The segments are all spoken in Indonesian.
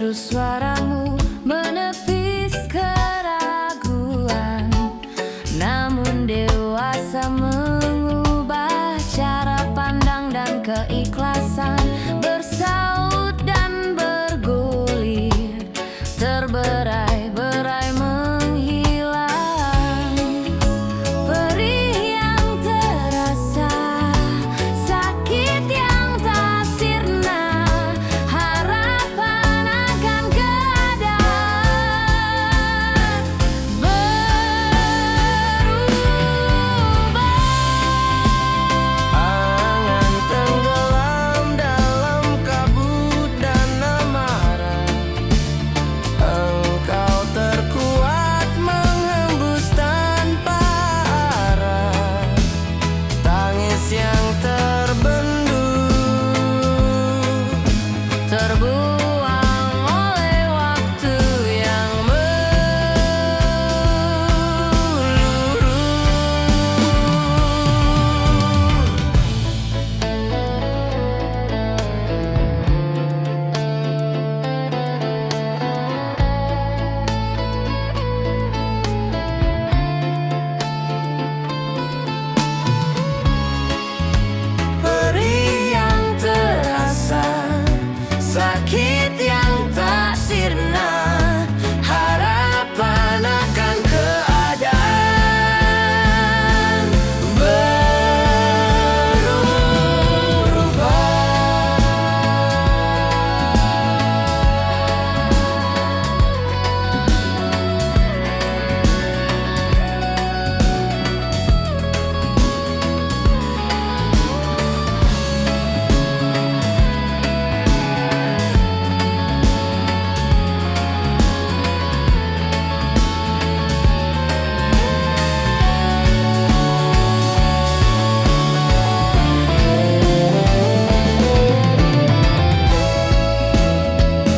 Merdu suaramu menepis keraguan, namun dewasa mengubah cara pandang dan keikhlasan. Bersaut dan bergulir, terberai-berai menghilang. Perih yang terasa, sakit yang tak sirna, harapan akan keadaan berubah. Angan tenggelam dalam kabut dan amarah. Engkau terkuat menghembus tanpa arah. Tangis yang terbendung, Terbuang oleh waktu yang melulu. perih yang terasa, sakit yang tak sirna, harapan akan keadaan berubah.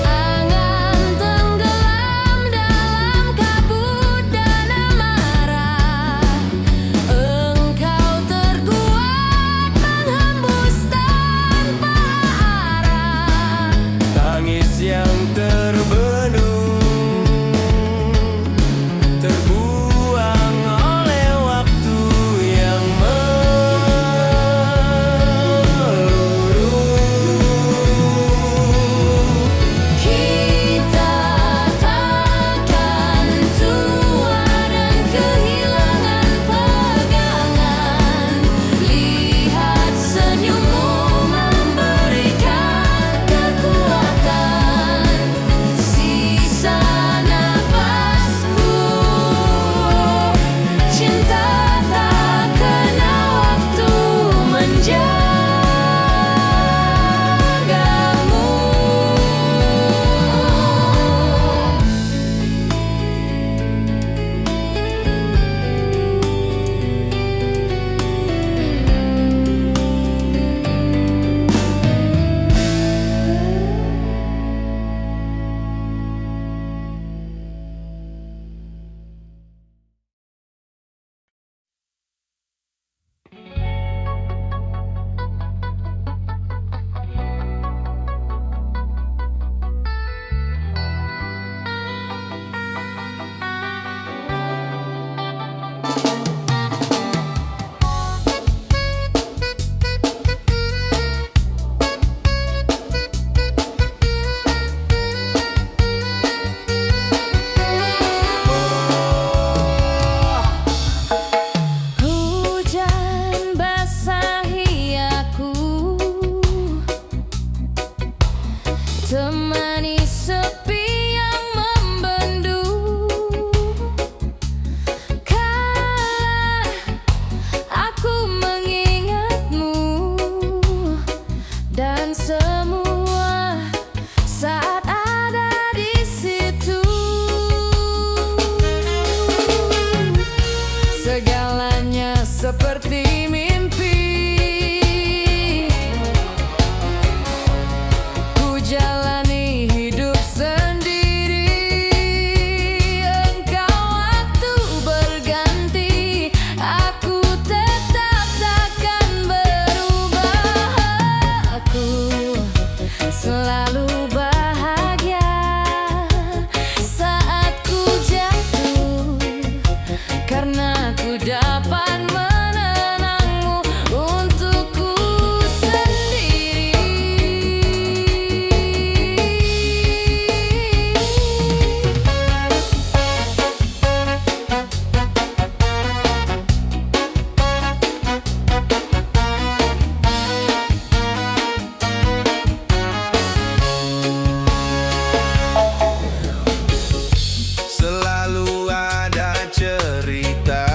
Angan tenggelam dalam kabut dan amarah. Engkau terkuat menghembus tanpa arah. Tangis yang terbendung, terbuang oleh waktu yang melulu. Kita takkan tua dan kehilangan pegangan. Lihat senyummu memberikan kekuatan. Sisa nafasku, cinta tak kenal waktu menjagamu. Hujan basahi aku, temani sepi yang membendung. Kala aku mengingatmu dan semua saat ada di situ. Segalanya seperti mimpi. Ku jalani hidup sendiri. Engkau waktu berganti, aku tetap takkan berubah. Aku selalu bahagia. ku dapat menenangmu untukku sendiri. Selalu ada cerita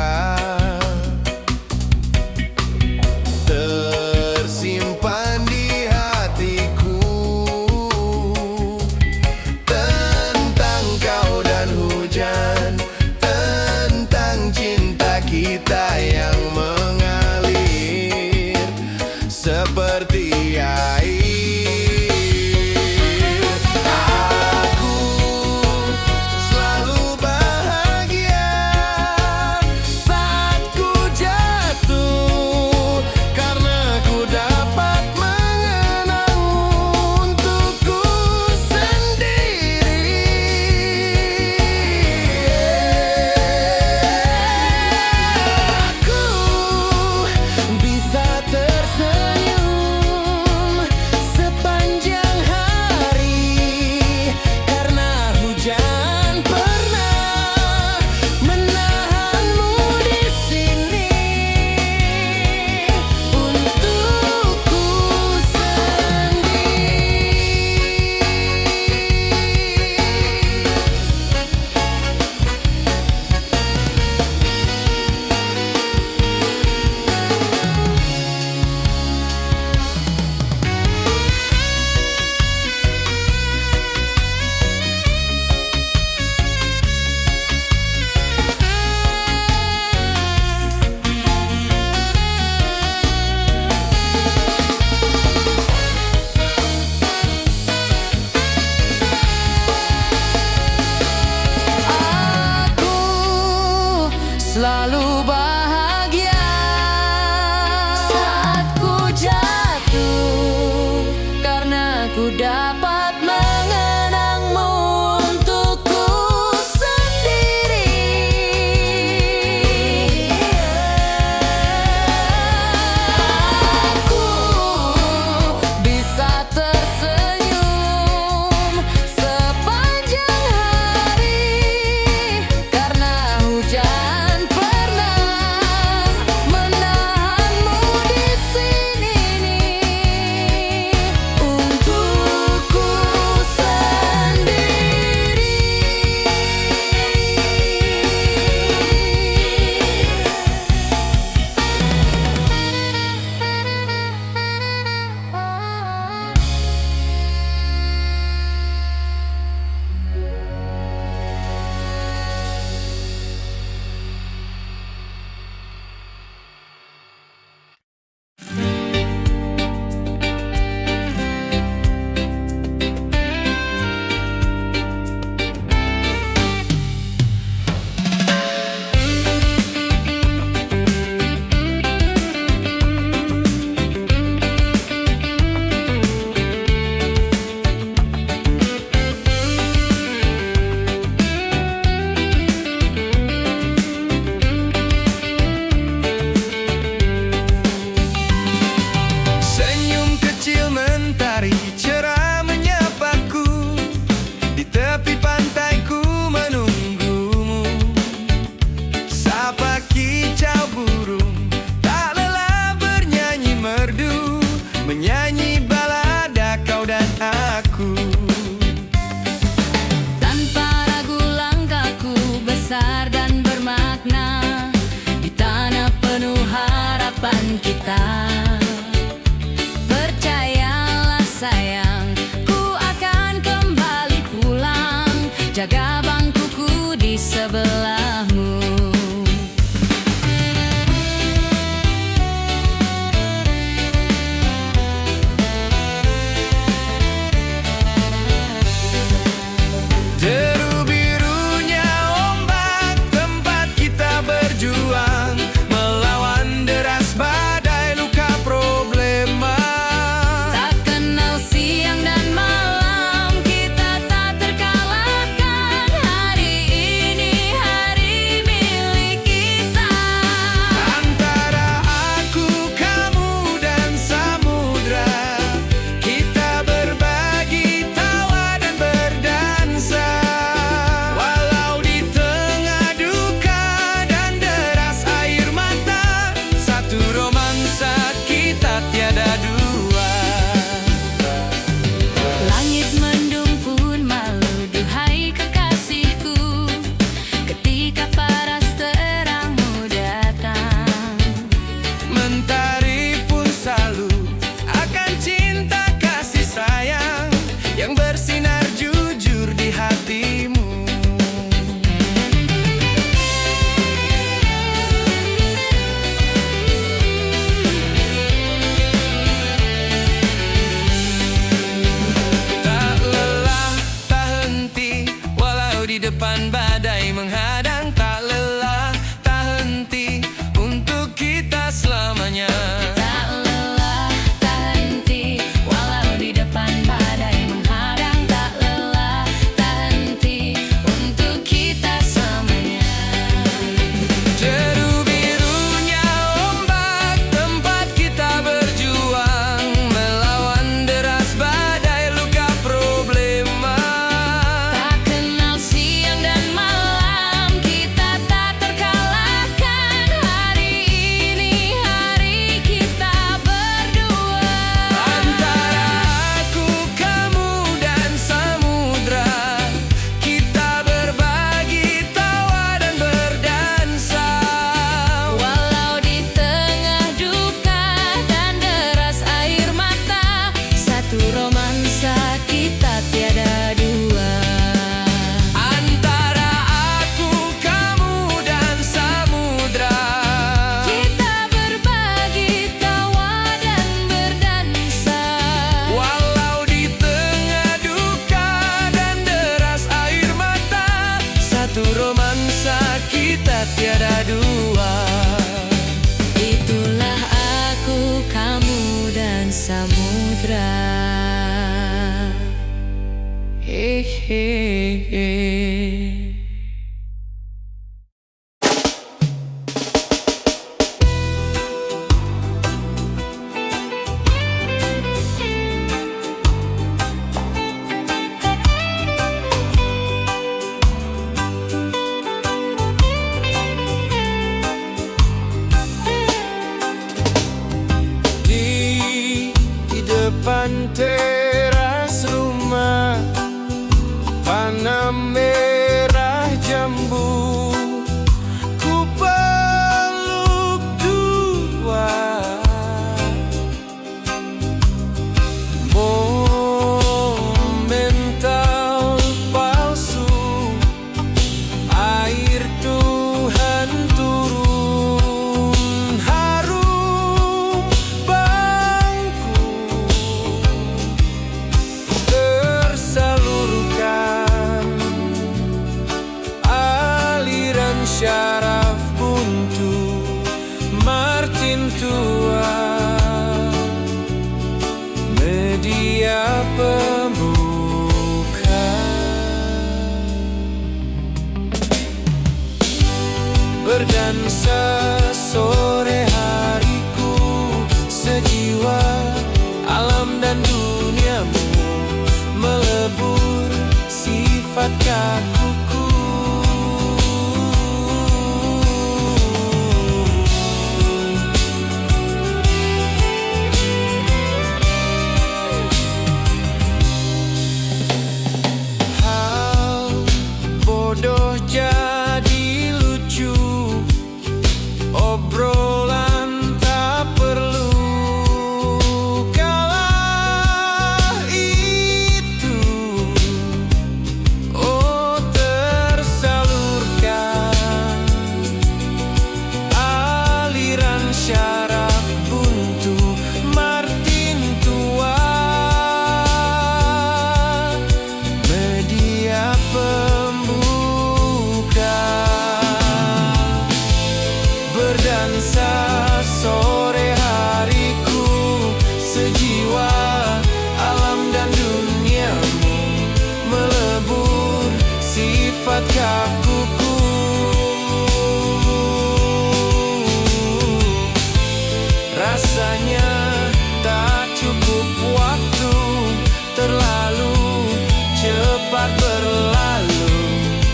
depan teras rumah, panah merah jambu, ku peluk dua. Monumental palsu, air Tuhan turun, harum bangku tersalurkan, aliran syaraf buntu Martin tua, media pembuka. Berdansa sore hariku, sejiwa alam dan duniamu, melebur sifat kakuku. Hal bodoh jadi lucu, obrolan tak perlu, kalah itu oh tersalurkan, aliran syaraf buntu Martin tua, media pembuka. Berdansa sore hariku, sejiwa alam dan duniamu, melebur sifat kakuku. Rasanya tak cukup waktu, terlalu cepat berlalu,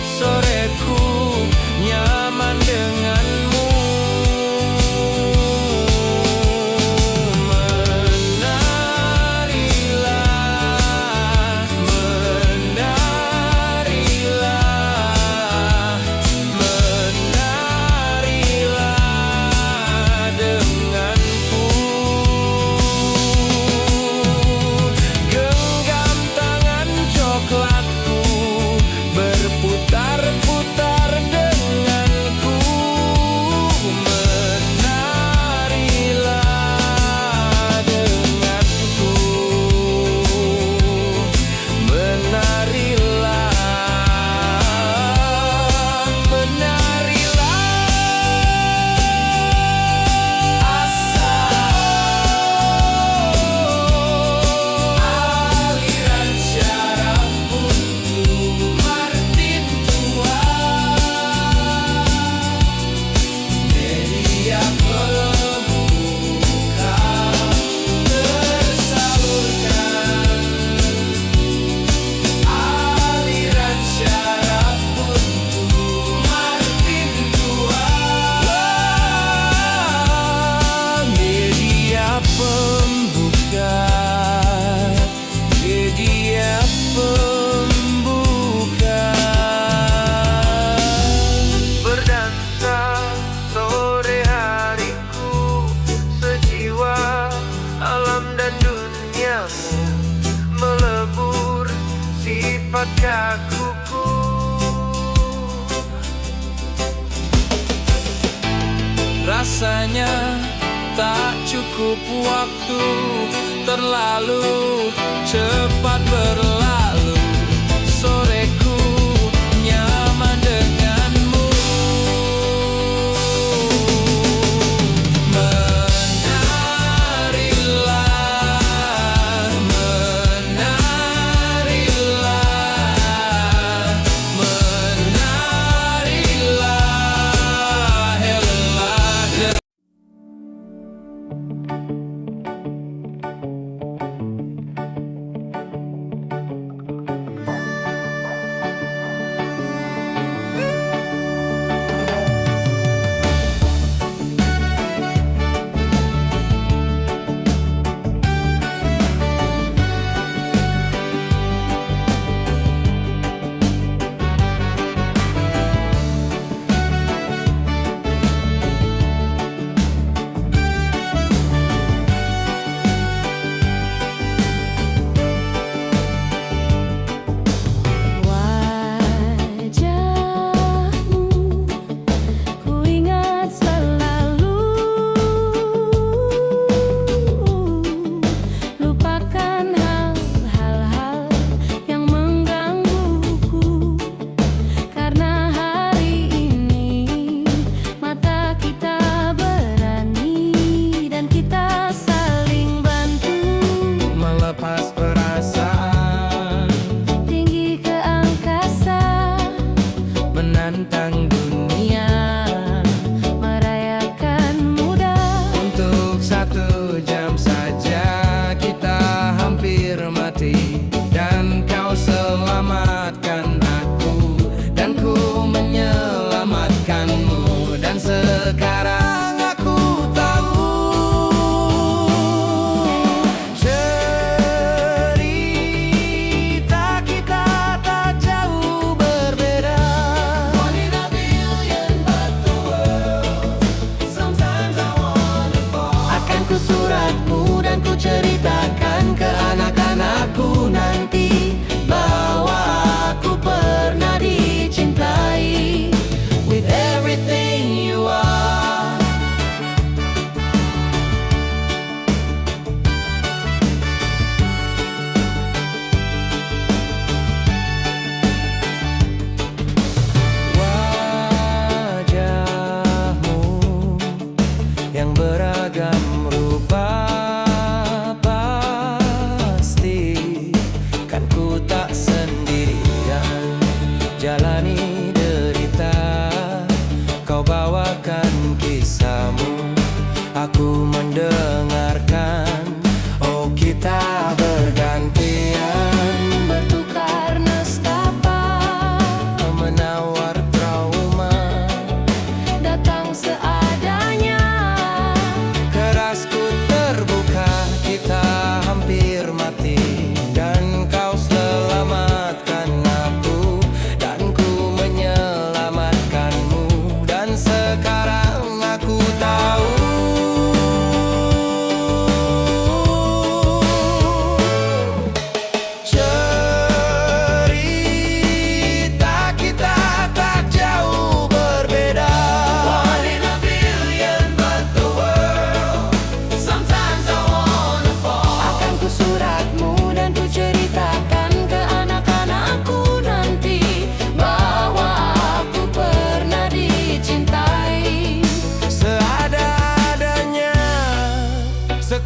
soreku nyaman denganmu. Menarilah, menarilah, menarilah denganku. Genggam tangan coklatku, berputar-putar denganku. Menarilah denganku, menarilah, menarilah. Asa aliran syaraf buntu Martin tua, media pembuka tersalurkan, aliran syaraf buntu Martin tua, media pembuka, media pembuka. Berdansa sore hariku, sejiwa alam dan duniamu, melebur sifat kakuku. Rasanya tak cukup waktu, terlalu cepat berlalu, soreku nyaman denganmu. Menarilah, menarilah, menarilah, helah.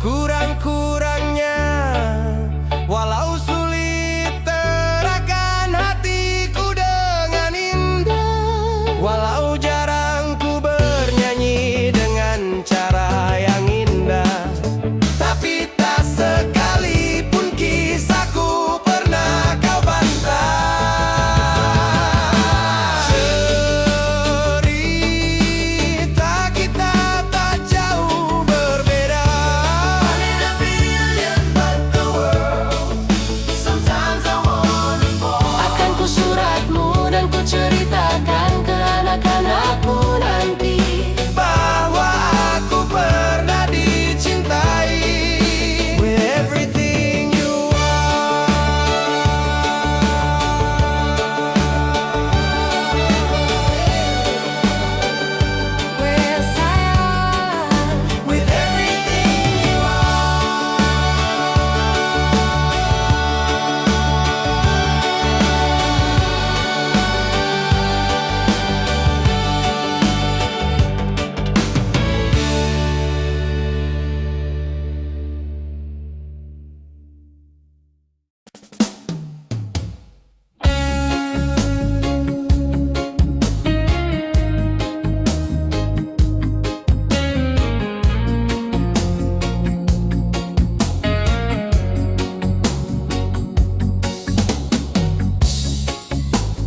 sekurang-kurangnya. Walau sulit terahkan hatiku dengan indah, walau jarang ku bernyanyi dengan cara yang indah, tapi tak sekalipun kisahku pernah kau bantah. Cerita kita tak jauh berbeda. One in a billion but the world, sometimes I wanna fall. Akan ku suratmu dan ku ceritakan ke anak-anakku nanti Bahwa aku pernah dicintai with everything you Well, sayang, with everything you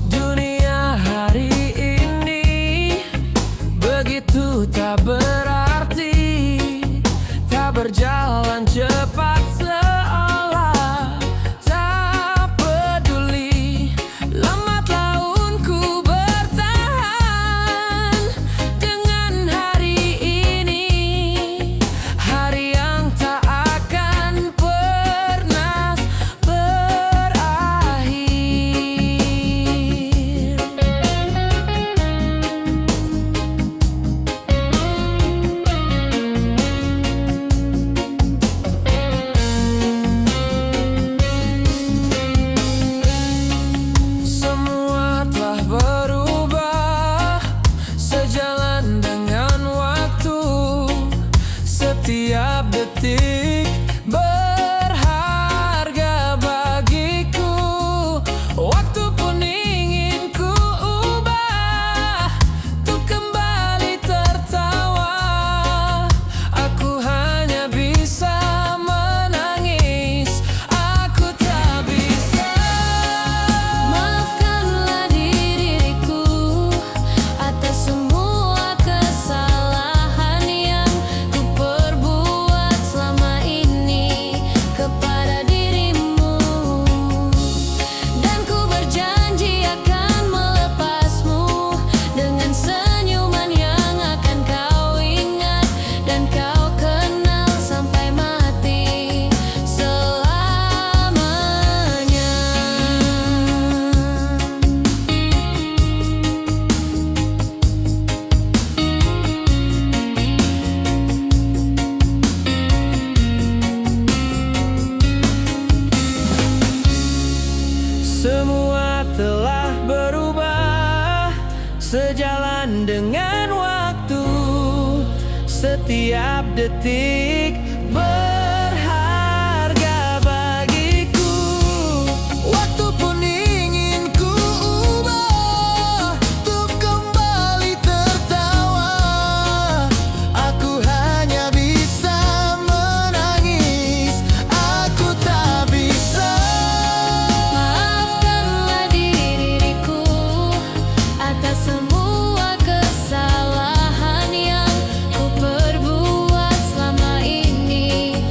Dunia hari ini begitu tak berarti, tak berjalan cepat seolah tak peduli. Lambat laun ku bertahan dengan hari ini, hari yang tak akan pernah berakhir. Semua telah berubah sejalan dengan waktu. Setiap detik berharga bagiku. Waktu pun ingin ku ubah untuk kembali tertawa. Aku hanya bisa menangis, aku tak bisa. maafkanlah diriku atas semua kesalahan yang ku perbuat selama ini kepada dirimu. Dan ku berjanji akan melepasmu dengan senyuman yang akan kau ingat dan kau kenal sampai mati selamanya. Semua telah berubah sejalan dengan waktu. Setiap detik berharga bagiku. Waktu pun ingin ku ubah untuk kembali tertawa. Aku hanya bisa menangis, aku tak bisa. Maafkanlah diriku atas semua kesalahan yang ku perbuat selama ini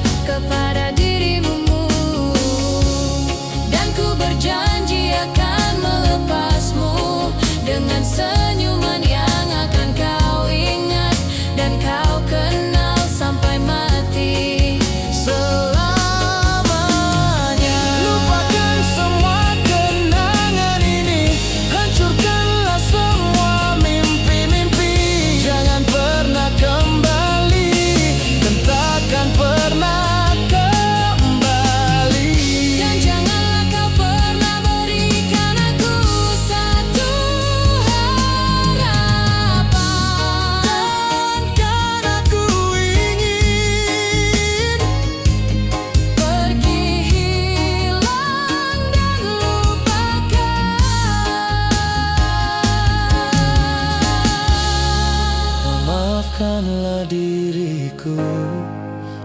diriku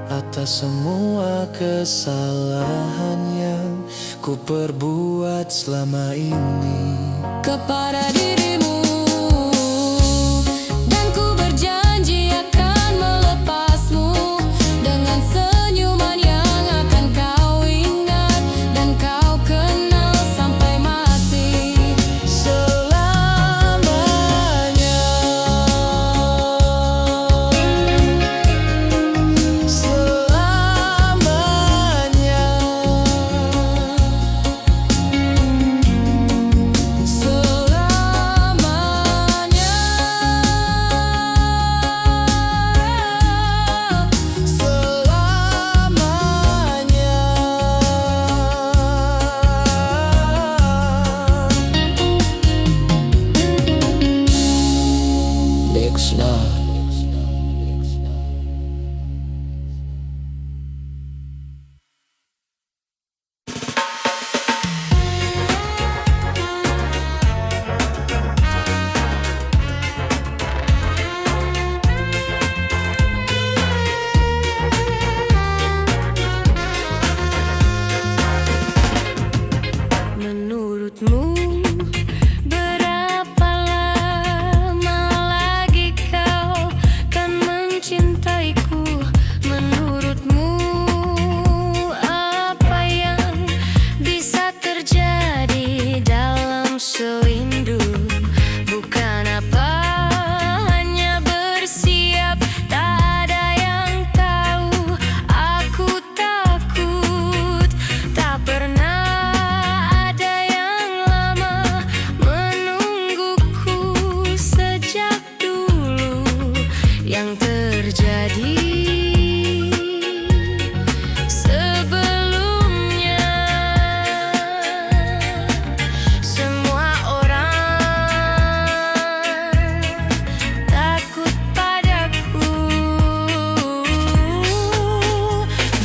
atas semua kesalahan yang ku perbuat selama ini kepada dirimu. Dan ku berjanji akan melepasmu dengan senyuman yang akan kau ingat dan kau kenal sampai mati. selamanya. Selamanya. Menurutmu berapa lama lagi kau kan mencintaiku? Menurutmu apa yang bisa terjadi dalam sewindu? Bukan apa, hanya bersiap, tak ada yang tahu. Aku takut tak pernah yang terjadi sebelumnya. Semua orang takut padaku.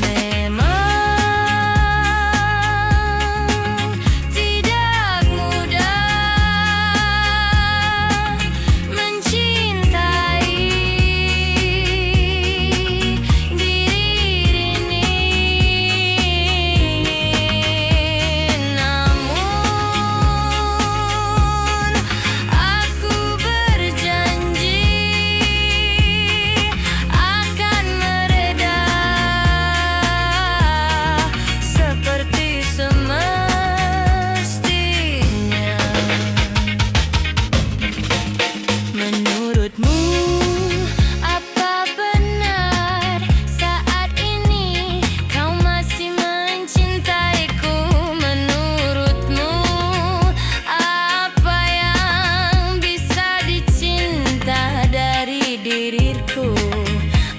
Memang tidak mudah mencintai diri ini, namun aku berjanji akan mereda seperti semestinya. Menurutmu apa benar saat ini kau masih mencintaiku? Menurutmu apa yang bisa dicinta dari diriku?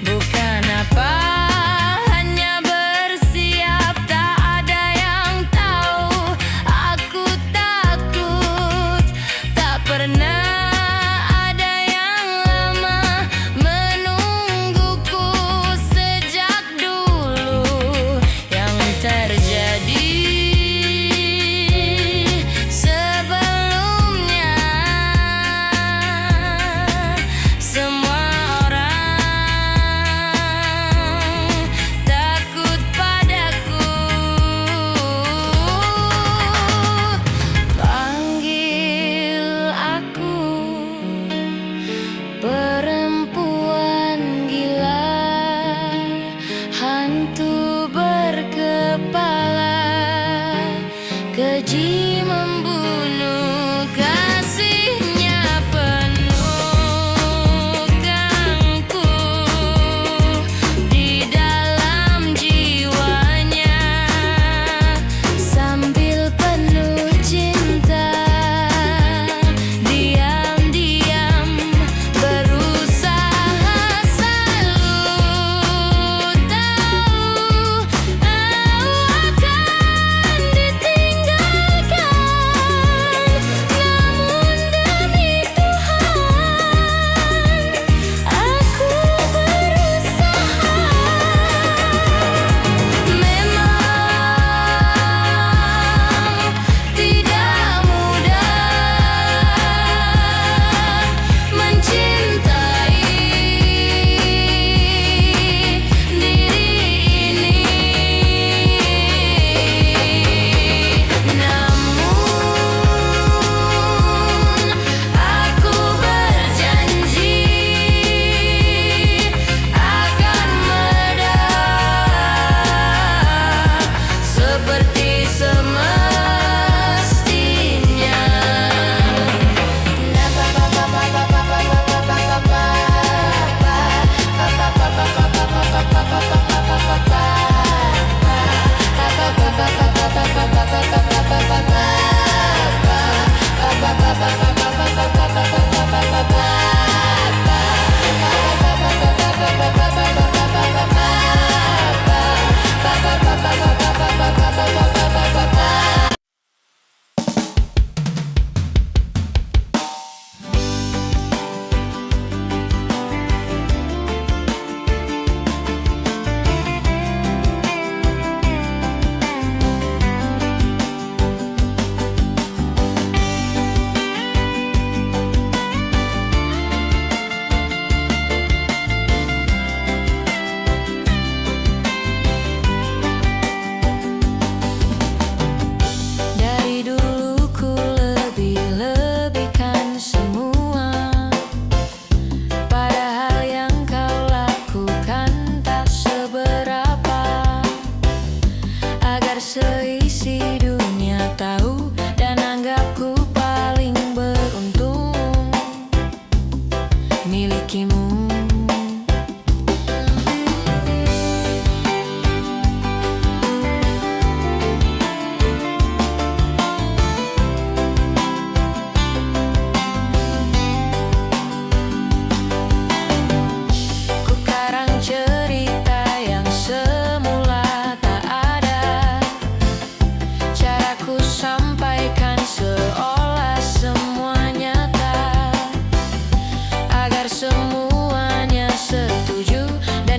Bukan apa, hanya bersiap, tak ada yang tahu. Aku takut tak pernah ada yang lama menungguku sejak dulu. Yang terjadi sebelumnya, semua orang takut padaku. Panggil aku perempuan gila, hantu berkepala keji, membunuh kasihnya penuh gangku di dalam jiwanya, sambil penuh cinta diam-diam berusaha selalu tahu aku akan ditinggalkan.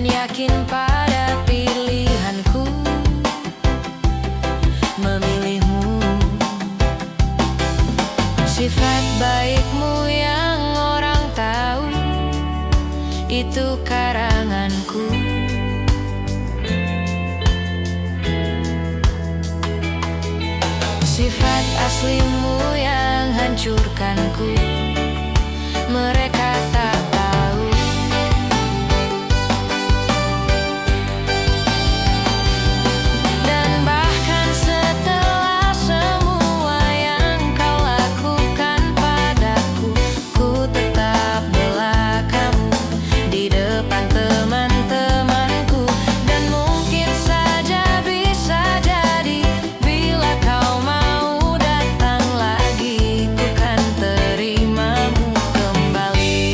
yakin pada pilihanku memilihmu. Sifat baikmu yang orang tahu itu karanganku. Sifat aslimu yang hancurkanku, mereka tak tahu. Dan bahkan setelah semua yang kau lakukan padaku, ku tetap bela kamu di depan teman-temanku. Dan mungkin saja bisa jadi bila kau mau datang lagi, ku kan terimamu kembali.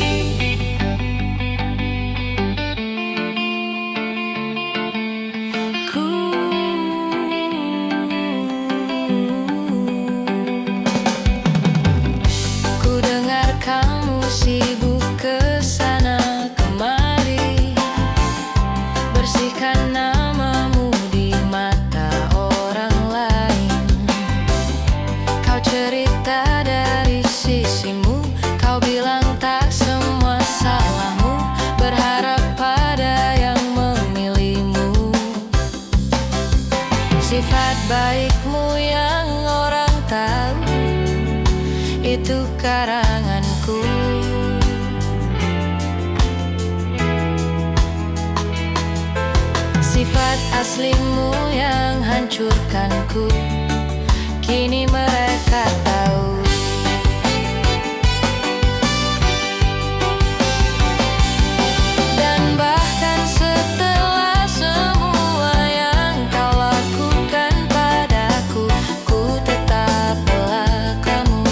Ku dengar kamu sibuk kesana kemari, bersihkan namamu di mata orang lain. Kau cerita dari sisimu, kau bilang tak semua salahmu, berharap pada yang memilihmu. Sifat baikmu yang orang tahu itu karanganku. Sifat aslimu yang hancurkanku, kini mereka tahu. Dan bahkan setelah semua yang kau lakukan padaku, ku tetap bela kamu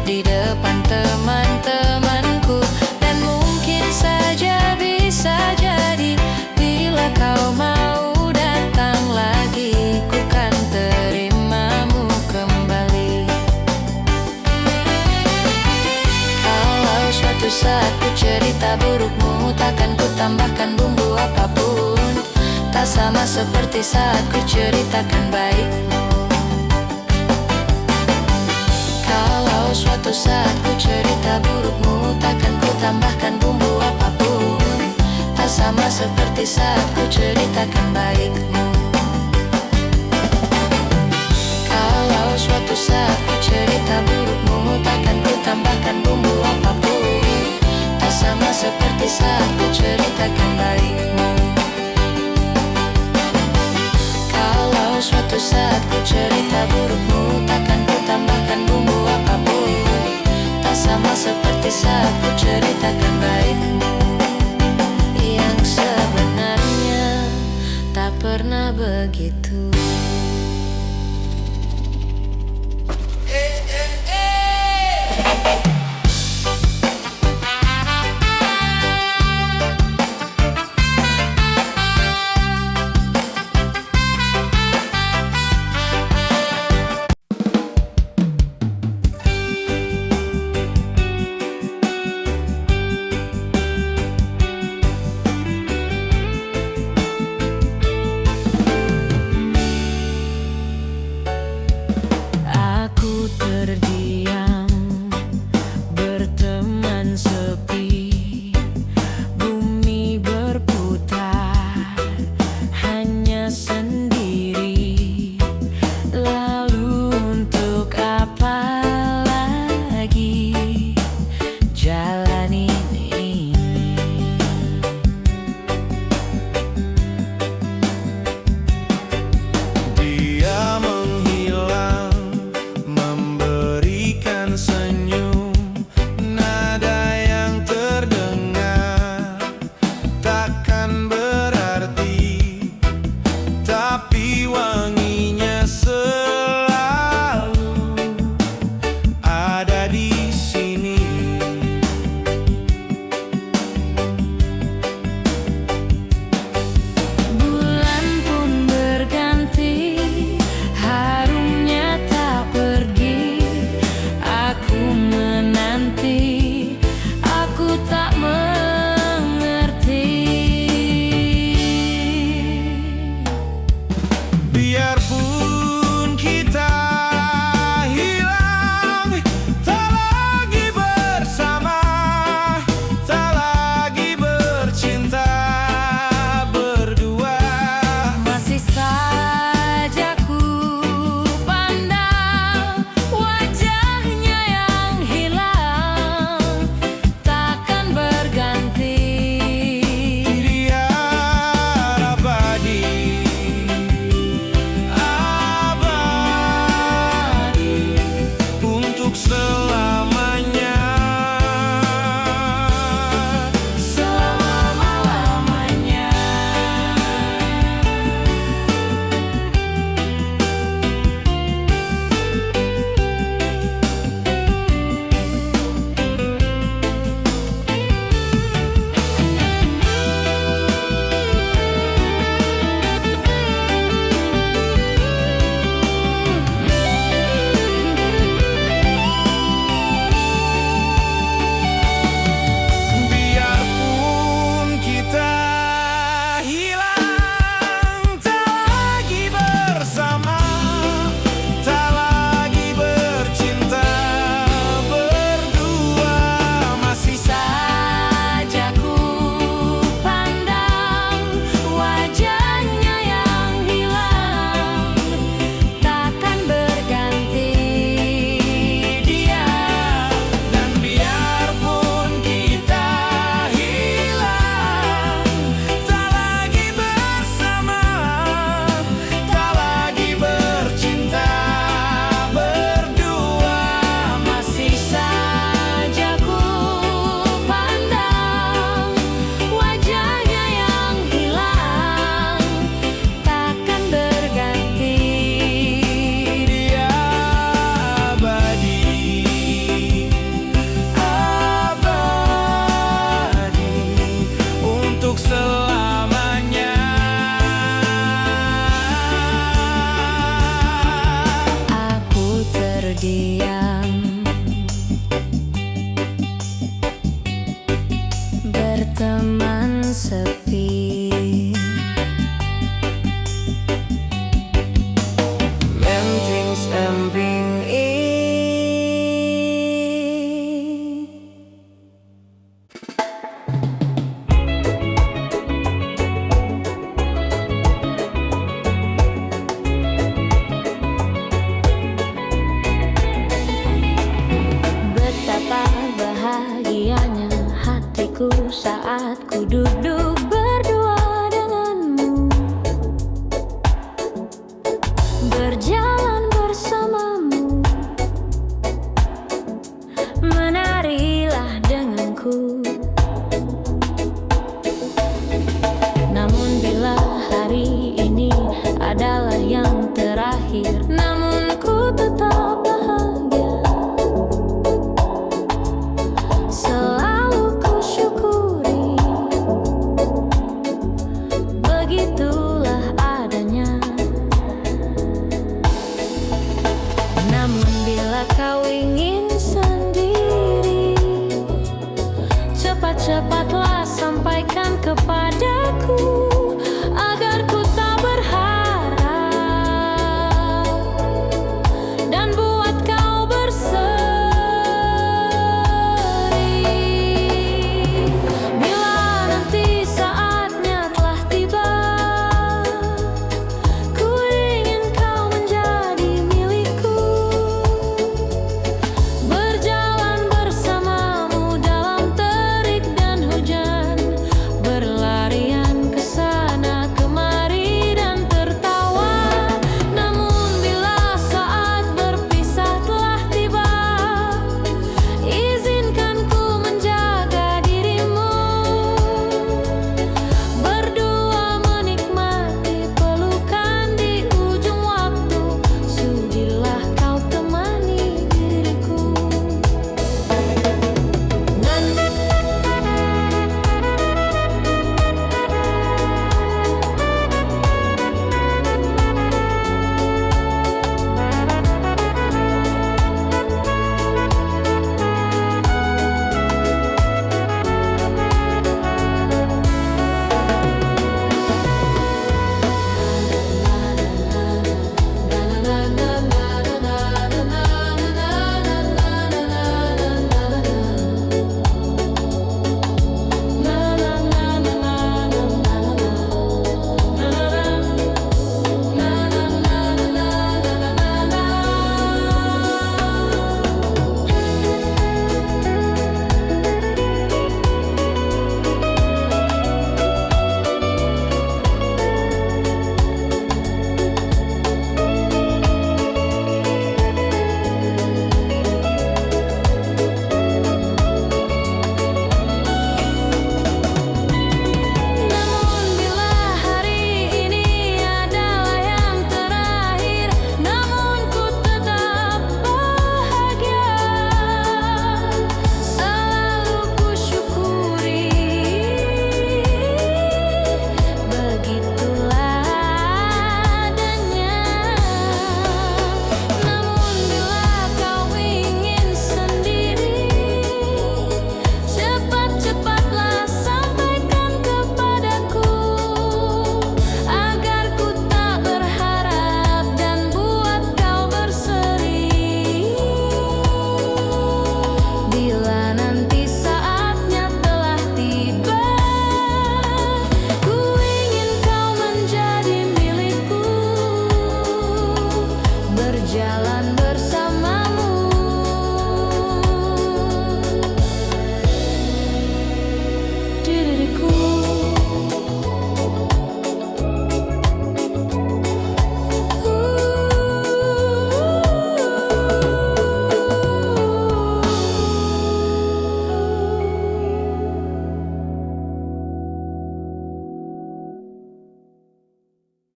di depan teman-temanku. Dan mungkin saja bisa jadi bila kau mau datang lagi, ku kan terimamu kembali. Kalau suatu saat ku cerita burukmu, takkan ku tambahkan bumbu apapun. Tak sama seperti saat ku ceritakan baikmu. Kalau suatu saat ku cerita burukmu, takkan ku tambahkan bumbu apapun. Tak sama seperti saat ku ceritakan baikmu. Kalau suatu saat ku cerita burukmu, takkan ku tambahkan bumbu apapun. Tak sama seperti saat ku ceritakan baikmu. Kalau suatu saat ku cerita burukmu, takkan ku tambahkan bumbu apapun. Tak sama seperti saat ku ceritakan baikmu. Yang sebenarnya tak pernah begitu.